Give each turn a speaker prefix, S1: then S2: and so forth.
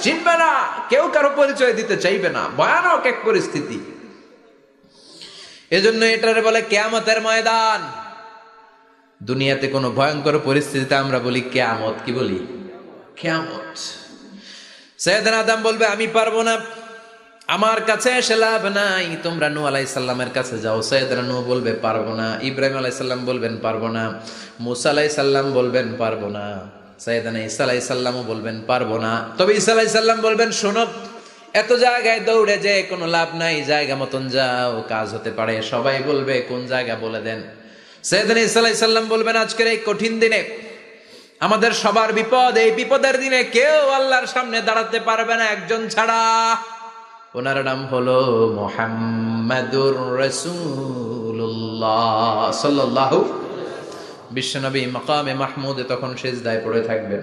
S1: চিনবে না, কেউ কারো পরিচয় দিতে চাইবে না, ভয়ানক এক পরিস্থিতি। এজন্য এটারে বলে কিয়ামতের ময়দান। দুনিয়াতে কোনো ভয়ঙ্কর পরিস্থিতিতে আমরা বলি কিয়ামত, কি বলি? কিয়ামত। সাইয়েদনা আদম বলবে আমি পারবো না, আমার কাছে এসে লাভ নাই, তোমরা নূহ আলাইহিস সালামের কাছে যাও। সাইয়েদনা নূহ বলবে পারবো না, ইব্রাহিম আলাইহিস সালাম বলবেন পারবো না, মুসা আলাইহিস সালাম বলবেন পারবো না, সাইয়েদনা ঈসা আলাইহিস সালামও বলবেন পারবো না। তবে ঈসা আলাইহিস সালাম বলবেন শোনো, এত জায়গায় দৌড়ে যে কোনো লাভ নাই, জায়গা মতন যাও, কাজ হতে পারে। সবাই বলবে কোন জায়গা বলে দেন। সাইয়েদনা ঈসা আলাইহিস সালাম বলবেন আজকের এই কঠিন দিনে আমাদের সবার বিপদ, এই বিপদের দিনে কেউ আল্লাহর সামনে দাঁড়াতে পারবে না একজন ছাড়া, ওনার নাম হলো মুহাম্মাদুর রাসূলুল্লাহ সাল্লাল্লাহু। বিশ্বনবী মাকামে মাহমুদে তখন সিজদায় পড়ে থাকবেন।